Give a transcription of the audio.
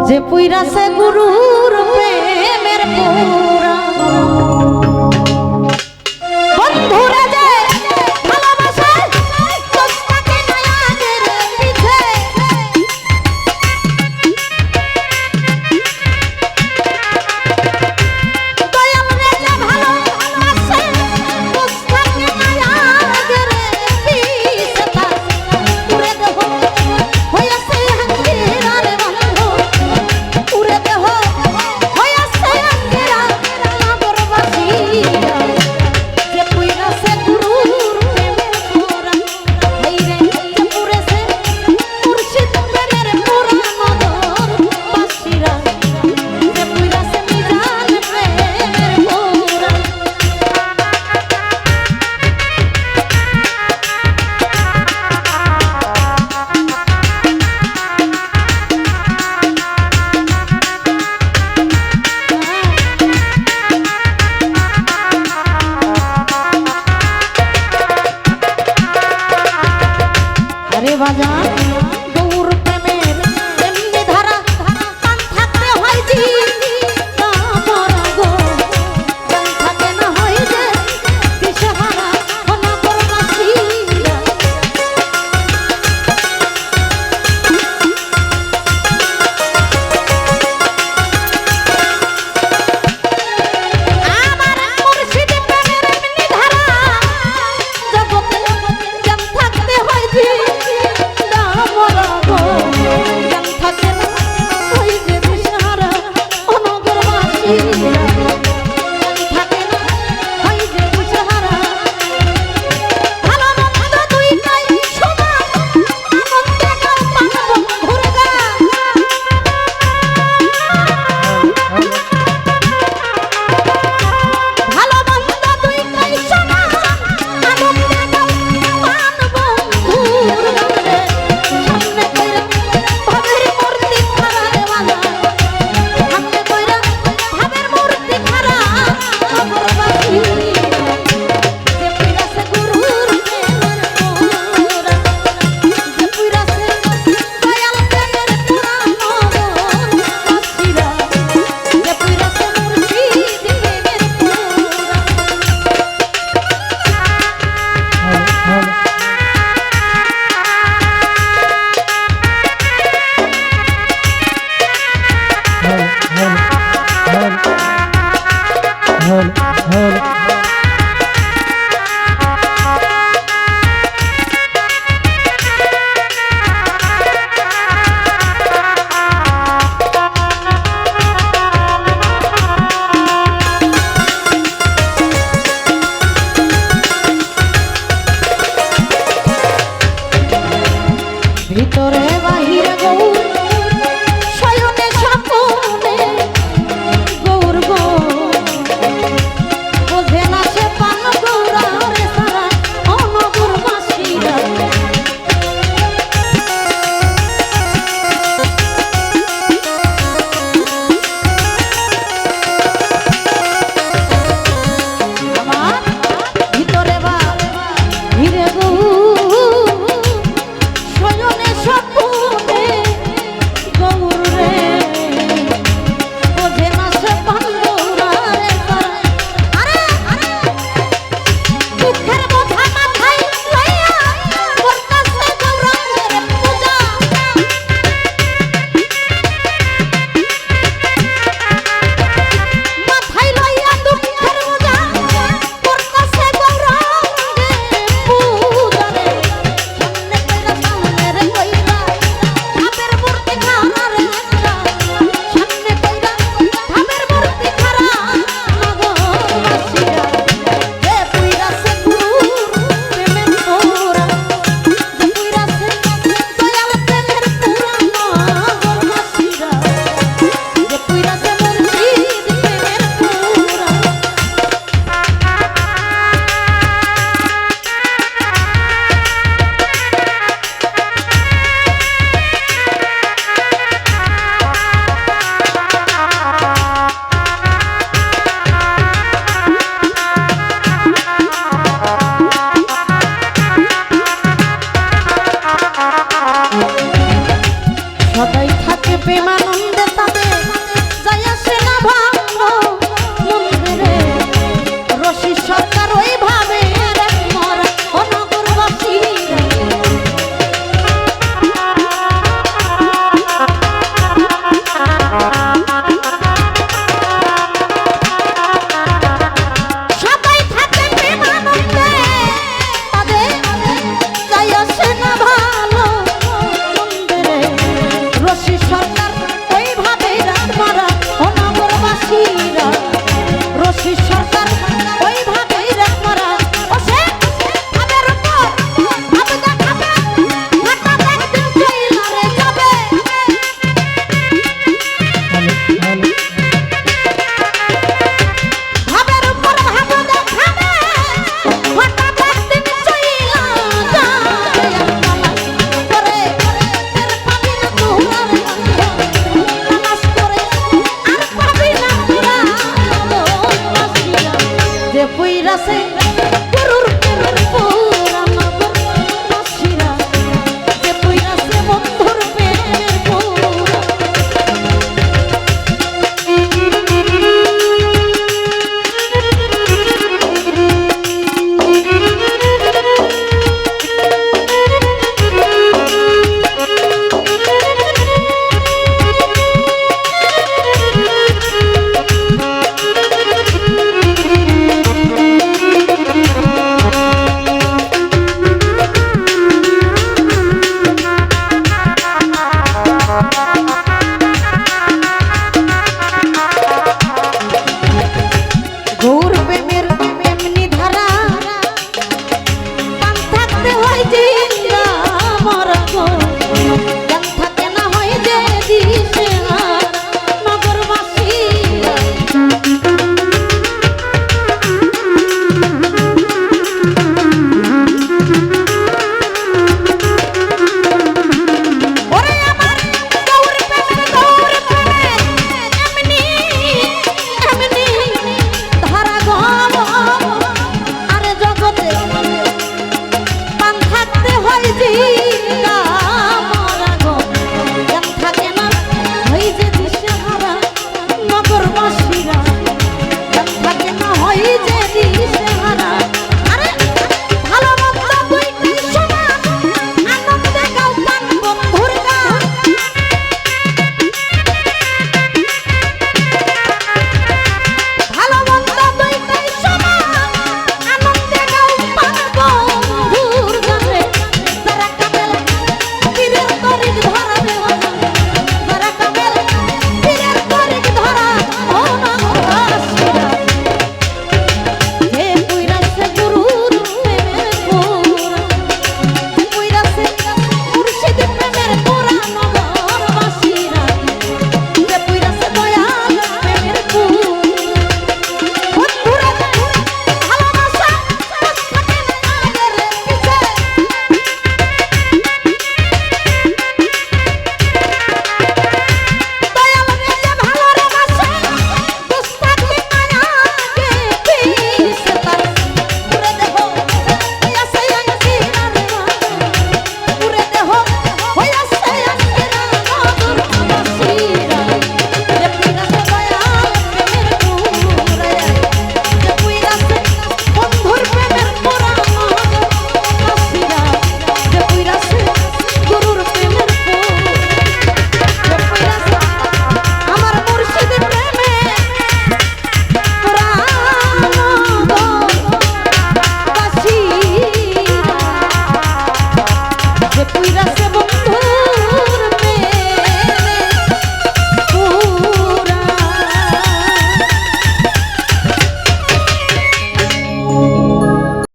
যে পুইরাছে গুরুর প্রেমের পুরা বন্ধুরা যে ভালোবাসে কষ্টাকে নায়াগের পিছে দয়াল রে যে ভালোবাসে কষ্টাকে নায়াগের পিছে তা উড়ে দেহ হইয়াছে হাঙ্গিরারে বন্ধু উড়ে দেহ হইয়াছে হাঙ্গিরা নগরবাসী যে পুইরাছে গুরুর প্রেমের পুরা হাইরে যে পুরেছে মুর্শিদ প্রেমের পুরা নগরবাসীরা যে পুইরাছে মিজান প্রেমের পুরা আরে বাজার গৌর প্রেমের এমনি ধারা কান থাকতে হয় জি আমার গো কান থাকে না হয় যে দিশাহারা নগরবাসীরা আমার মুর্শিদ প্রেমের এমনি ধারা জগতে জ্ঞান থাকতে হয় জি আমার গো জ্ঞান থাকে না হয় যে দিশাহারা নগরবাসীরা থাকে না হয় যে দিশাহারা ভালো মন্দ দুইটাই সমান আনন্দে গাও পান বন্ধুর গা ভালো মন্দ দুইটাই সমান আনন্দে গাও পান বন্ধুর গারে সামনে কইরা ভাবের মূর্তি খাড়া রে বালা সামনে কইরা ভাবের মূর্তি খাড়া নগরবাসী যে পুইরাছে গুরুর প্রেমের পুরা যে পুইরাছে দয়াল প্রেমের পুরা নগরবাসীরা যে পুইরাছে মুর্শিদ প্রেমের পুরা ভিতরে বাহিরে গৌর শয়নে স্বপনে গৌর গো বোঝে না সে পান গৌরারে সারা অনগরবাসীরা আমার ভিতরে বাহিরে গৌর শয়নে স্বপনে গৌর রে বোঝে না সে পান গৌরারে সারা আরে দুঃখের বোঝা মাথায় লইয়া করতাছে গৌরাঙ্গের পূজা মাথায় লইয়া দুঃখের বোঝা করতাছে গৌরাঙ্গের পূজা রে সামনে কইরা সামনের কইরা ভাবের মূর্তি খাড়া রে একটা সামনে কইরা ভাবের মূর্তি খাড়া নগরবাসীরা যে পুইরাছে গুরুর প্রেমের পুরা যে পুইরাছে দয়াল প্রেমের পুরা নগরবাসীরা যে পুইরাছে মুর্শিদ প্রেমের পুরা সদাই থাকে বেমানো